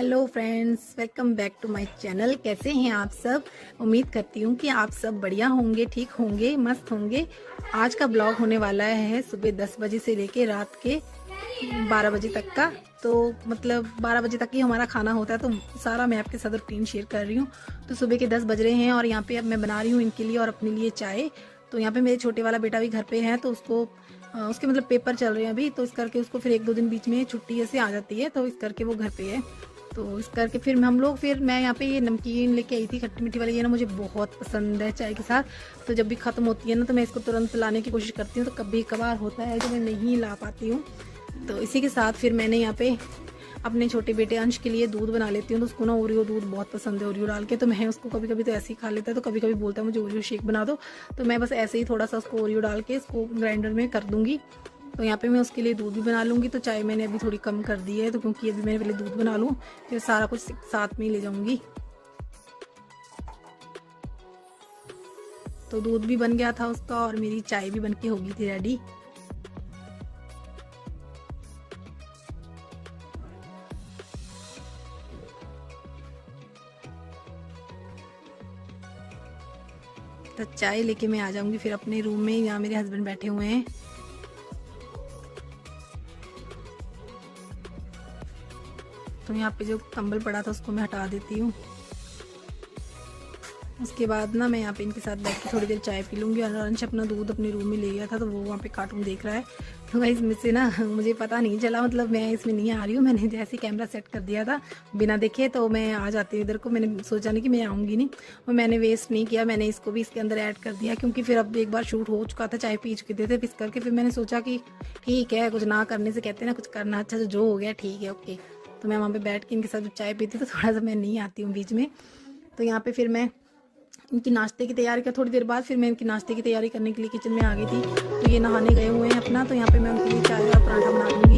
Hello friends, welcome back to my channel. कैसे हैं आप सब? उम्मीद करती हूँ कि आप सब बढ़िया होंगे, ठीक होंगे, मस्त होंगे। आज का ब्लॉग होने वाला है सुबह 10 बजे से लेके रात के 12 बजे तक का। तो मतलब 12 बजे तक ही हमारा खाना होता है, तो सारा मैं आपके साथ रूटीन शेयर कर रही हूँ। तो सुबह के 10 बज रहे हैं और यहाँ पे अब मैं बना रही हूँ इनके लिए और अपने लिए चाय। तो यहाँ पे मेरे छोटे वाला बेटा भी घर पे है, तो उसको उसके मतलब पेपर चल रहे हैं अभी, तो इस करके उसको फिर 1-2 दिन बीच में छुट्टी ऐसे आ जाती है, तो इस करके वो घर पे है। तो इस करके फिर मैं यहाँ पे ये नमकीन लेके आई थी खट्टी मीठी वाली। ये ना मुझे बहुत पसंद है चाय के साथ। तो जब भी ख़त्म होती है ना तो मैं इसको तुरंत लाने की कोशिश करती हूँ। तो कभी कभार होता है जो मैं नहीं ला पाती हूँ। तो इसी के साथ फिर मैंने यहाँ पे अपने छोटे बेटे अंश के लिए दूध बना लेती हूँ। तो उसको ना ओरियो दूध बहुत पसंद है, ओरियो डाल के। तो मैं उसको कभी कभी तो ऐसे ही खा लेता है, तो कभी कभी बोलता है मुझे ओरियो शेक बना दो। तो मैं बस ऐसे ही थोड़ा सा उसको ओरियो डाल के इसको ग्राइंडर में कर दूँगी। तो यहाँ पे मैं उसके लिए दूध भी बना लूँगी। तो चाय मैंने अभी थोड़ी कम कर दी है, तो क्योंकि अभी मैंने पहले दूध बना लूँ, फिर सारा कुछ साथ में ही ले जाऊँगी। तो दूध भी बन गया था उसका और मेरी चाय भी बन के हो गई थी रेडी। तो चाय लेके मैं आ जाऊँगी फिर अपने रूम में। यहाँ मेरे हस्बैंड बैठे हुए हैं। तो यहाँ पे जो कंबल पड़ा था उसको मैं हटा देती हूँ। उसके बाद ना मैं यहाँ पे इनके साथ बैठ के थोड़ी देर चाय पी लूँगी। और अंश अपना दूध अपने रूम में ले गया था, तो वो वहाँ पे कार्टून देख रहा है। तो गाइस इसमें से ना मुझे पता नहीं चला, मतलब मैं इसमें नहीं आ रही हूँ। मैंने जैसे कैमरा सेट कर दिया था बिना देखे, तो मैं आ जाती हूँ इधर को। मैंने सोचा नहीं कि मैं आऊँगी नहीं, और मैंने वेस्ट नहीं किया। मैंने इसको भी इसके अंदर ऐड कर दिया, क्योंकि फिर अब एक बार शूट हो चुका था, चाय पी चुके थे। इस करके फिर मैंने सोचा कि ठीक है, कुछ ना करने से कहते हैं ना कुछ करना अच्छा, जो हो गया ठीक है, ओके। तो मैं वहाँ पे बैठ के इनके साथ चाय पीती, तो थोड़ा सा मैं नहीं आती हूँ बीच में। तो यहाँ पे फिर मैं इनकी नाश्ते की तैयारी का थोड़ी देर बाद फिर मैं इनकी नाश्ते की तैयारी करने के लिए किचन में आ गई थी। तो ये नहाने गए हुए हैं अपना, तो यहाँ पे मैं उनके लिए चाय और पराठा बना दूँगी।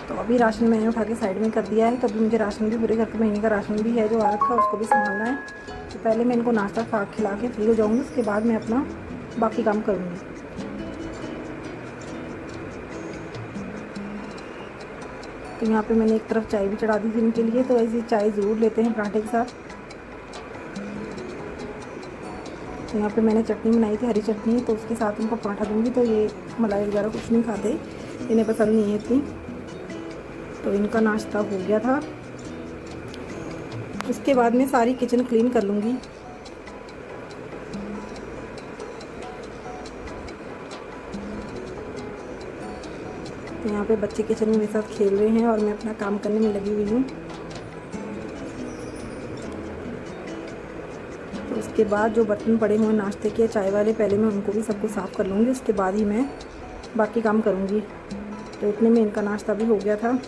तो अभी राशन मैंने उठा के साइड में कर दिया है। तो अभी मुझे राशन भी, पूरे घर के महीने का राशन भी है जो आ रखा है, उसको भी संभालना है। तो पहले मैं इनको नाश्ता खिला के फ्री हो जाऊँगी, उसके बाद मैं अपना बाकी काम करूँगी। तो यहाँ पे मैंने एक तरफ चाय भी चढ़ा दी थी इनके लिए। तो ऐसी चाय ज़रूर लेते हैं पराठे के साथ। तो यहाँ पे मैंने चटनी बनाई थी, हरी चटनी, तो उसके साथ उनको पराठा दूँगी। तो ये मलाई वगैरह कुछ नहीं खाते, इन्हें पसंद नहीं है इतनी। तो इनका नाश्ता हो गया था। उसके बाद मैं सारी किचन क्लीन कर लूँगी। तो यहाँ पे बच्चे किचन में मेरे साथ खेल रहे हैं और मैं अपना काम करने में लगी हुई हूँ। तो उसके बाद जो बर्तन पड़े हुए नाश्ते के चाय वाले, पहले मैं उनको भी सबको साफ़ कर लूँगी, उसके बाद ही मैं बाकी काम करूँगी। तो इतने में इनका नाश्ता भी हो गया था।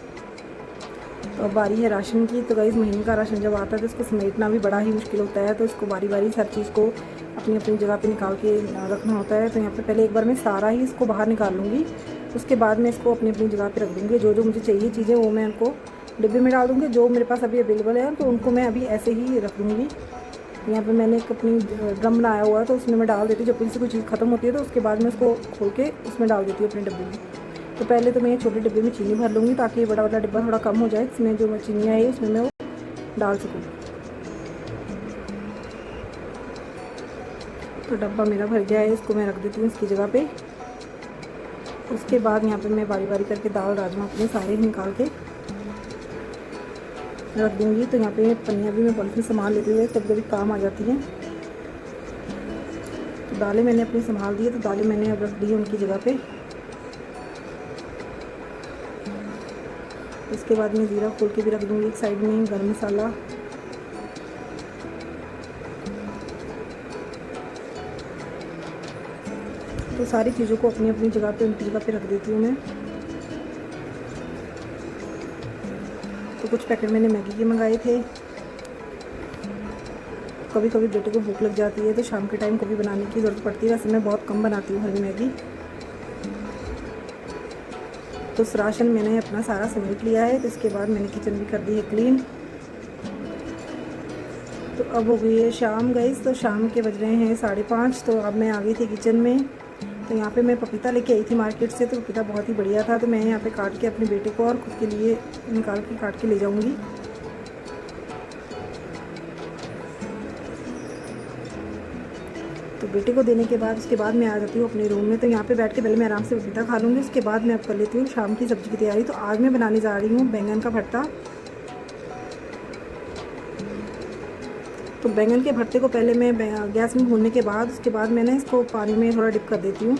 तो अब बारी है राशन की। तो गाइस महीने का राशन जब आता है तो इसको समेटना भी बड़ा ही मुश्किल होता है। तो इसको बारी बारी हर चीज़ को अपनी अपनी जगह पे निकाल के रखना होता है। तो यहाँ पे पहले एक बार मैं सारा ही इसको बाहर निकाल लूँगी, उसके बाद मैं इसको अपनी अपनी जगह पे रख दूँगी। जो जो मुझे चाहिए चीज़ें वो मैं उनको डिब्बे में डाल दूँगी। जो मेरे पास अभी अवेलेबल है तो उनको मैं अभी ऐसे ही रख दूँगी। यहाँ पे मैंने एक अपनी ड्रम बनाया हुआ है, तो उसमें मैं डाल देती हूँ। जब से कोई चीज़ ख़त्म होती है तो उसके बाद मैं उसको खोल के उसमें डाल देती हूँ अपने डिब्बे में। तो पहले तो मैं छोटे डिब्बे में चीनी भर लूँगी, ताकि ये बड़ा वाला डिब्बा थोड़ा कम हो जाए, इसमें जो चीनियाँ है उसमें मैं वो डाल सकूँ। तो डब्बा मेरा भर गया है, इसको मैं रख देती हूँ इसकी जगह पे। उसके बाद यहाँ पे मैं बारी बारी करके दाल राजमा अपने सारे निकाल के रख दूँगी। तो यहाँ पे पन्नियाँ भी मैं पॉलिथीन संभाल लेती हूँ, कभी कभी काम आ जाती हैं। तो दालें मैंने अपनी संभाल दी है, तो दालें मैंने अब रख दी है उनकी जगह पे। उसके बाद मैं ज़ीरा खोल के भी रख दूँगी एक साइड में, गरम मसाला। तो सारी चीज़ों को अपनी अपनी जगह पे, उनकी जगह पे रख देती हूँ मैं। तो कुछ पैकेट मैंने मैगी के मंगाए थे। कभी कभी बेटे को भूख लग जाती है तो शाम के टाइम कभी बनाने की ज़रूरत पड़ती है। वैसे मैं बहुत कम बनाती हूँ हरी मैगी। तो राशन मैंने अपना सारा समेट लिया है। तो इसके बाद मैंने किचन भी कर दी है क्लीन। तो अब हो गई है शाम गाइस, तो शाम के बज रहे हैं 5:30। तो अब मैं आ गई थी किचन में। तो यहाँ पे मैं पपीता लेके आई थी मार्केट से, तो पपीता बहुत ही बढ़िया था। तो मैं यहाँ पे काट के अपने बेटे को और खुद के लिए निकाल के काट के ले जाऊँगी। तो बेटे को देने के बाद उसके बाद मैं आ जाती हूँ अपने रूम में। तो यहाँ पे बैठ के पहले मैं आराम से पपीता खा लूँगी, उसके बाद मैं अब कर लेती हूँ शाम की सब्ज़ी की तैयारी। तो आज मैं बनाने जा रही हूँ बैंगन का भरता। तो बैंगन के भरते को पहले मैं गैस में भूनने के बाद उसके बाद मैंने इसको पानी में थोड़ा डिप कर देती हूँ,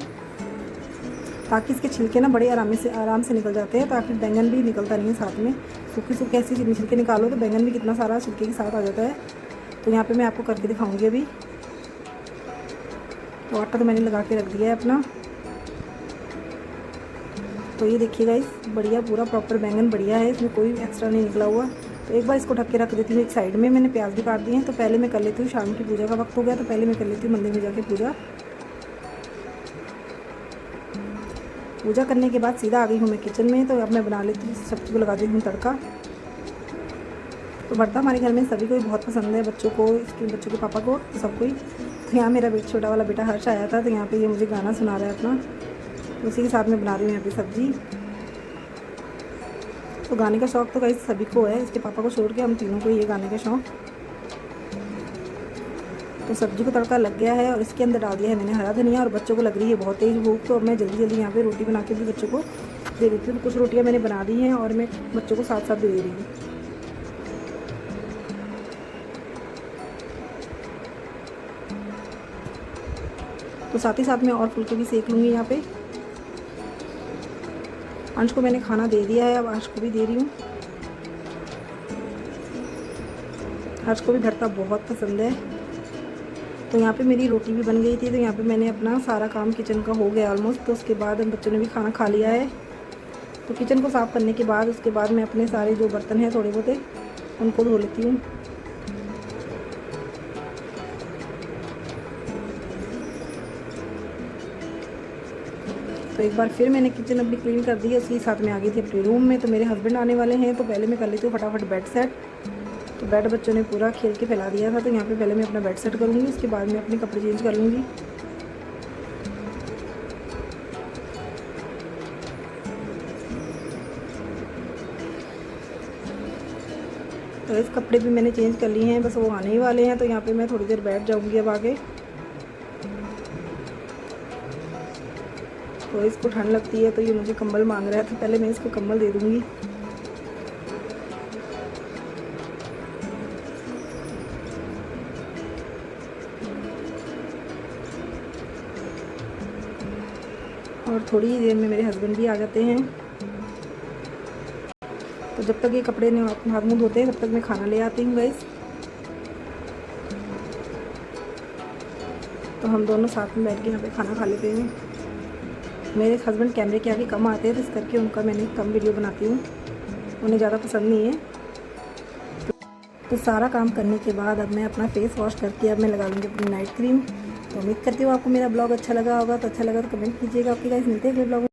ताकि इसके छिलके ना बड़े आराम से निकल जाते हैं, ताकि बैंगन भी निकलता नहीं है साथ में। सूखे ऐसी छिलके निकालो तो बैंगन भी कितना सारा छिलके के साथ आ जाता है। तो यहाँ पे मैं आपको करके दिखाऊंगी अभी। तो आटा तो मैंने लगा के रख दिया है अपना। तो ये देखिएगा, इस बढ़िया पूरा प्रॉपर बैंगन बढ़िया है, इसमें कोई एक्स्ट्रा नहीं निकला हुआ। तो एक बार इसको ढक के रख देती हूँ एक साइड में। मैंने प्याज भी काट दिए हैं। तो पहले मैं कर लेती हूँ, शाम की पूजा का वक्त हो गया तो पहले मैं कर लेती हूँ मंदिर में जाके पूजा करने के बाद सीधा आ गई हूँ मैं किचन में। तो अब मैं बना लेती हूँ सब्ज़ी को, लगा देती हूँ तड़का। तो भरता हमारे घर में सभी को बहुत पसंद है, बच्चों को, इसके बच्चों के पापा को, सब कोई। तो यहाँ मेरा छोटा वाला बेटा हर्ष आया था, तो यहाँ पे ये मुझे गाना सुना रहा है अपना। तो उसी के साथ मैं बना रही हूँ यहाँ पे सब्ज़ी। तो गाने का शौक़ तो कहीं सभी को है, इसके पापा को छोड़ के हम तीनों को ये गाने का शौक़। तो सब्ज़ी को तड़का लग गया है और इसके अंदर डाल दिया है मैंने हरा धनिया। और बच्चों को लग रही है बहुत तेज़ भूख, तो अब मैं जल्दी यहाँ पे रोटी बना के भी बच्चों को दे देती हूँ। तो कुछ रोटियाँ मैंने बना दी हैं और मैं बच्चों को साथ साथ दे रही हूँ। तो साथ ही साथ मैं और फुल्के भी सेक लूँगी यहाँ पे। अंश को मैंने खाना दे दिया है, अब अंश को भी दे रही हूँ। हर्ष को भी भरता बहुत पसंद है। तो यहाँ पे मेरी रोटी भी बन गई थी। तो यहाँ पे मैंने अपना सारा काम किचन का हो गया ऑलमोस्ट। तो उसके बाद बच्चों ने भी खाना खा लिया है। तो किचन को साफ़ करने के बाद उसके बाद मैं अपने सारे जो बर्तन हैं थोड़े बहुत उनको धो लेती हूँ। तो एक बार फिर मैंने किचन अपनी क्लीन कर दी है, उसके साथ में आ गई थी अपने रूम में। तो मेरे हस्बैंड आने वाले हैं, तो पहले मैं कर लेती हूँ फटाफट बेड सेट। तो बेड बच्चों ने पूरा खेल के फैला दिया था, तो यहाँ पे पहले मैं अपना बेड सेट करूँगी, उसके बाद मैं अपने कपड़े चेंज कर लूँगी। तो इस कपड़े भी मैंने चेंज कर लिए हैं, बस वो आने ही वाले हैं। तो यहाँ पे मैं थोड़ी देर बैठ जाऊँगी अब आगे। तो इसको ठंड लगती है, तो ये मुझे कंबल मांग रहा है, तो पहले मैं इसको कंबल दे दूँगी। और थोड़ी ही देर में मेरे हस्बैंड भी आ जाते हैं। तो जब तक ये कपड़े ने हाथ मुँह धोते हैं तब तक मैं खाना ले आती हूँ गाइस। तो हम दोनों साथ में बैठ के यहाँ पे खाना खा लेते हैं। मेरे हस्बैंड कैमरे के आगे कम आते हैं, तो इस करके उनका मैंने कम वीडियो बनाती हूँ, उन्हें ज़्यादा पसंद नहीं है। तो सारा काम करने के बाद अब मैं अपना फेस वॉश करके अब मैं लगा लूँगी अपनी नाइट क्रीम। तो उम्मीद करती हूँ आपको मेरा ब्लॉग अच्छा लगा होगा। तो अच्छा लगा तो कमेंट कीजिएगा। ओके गाइस, मिलते हैं अगले ब्लॉग में।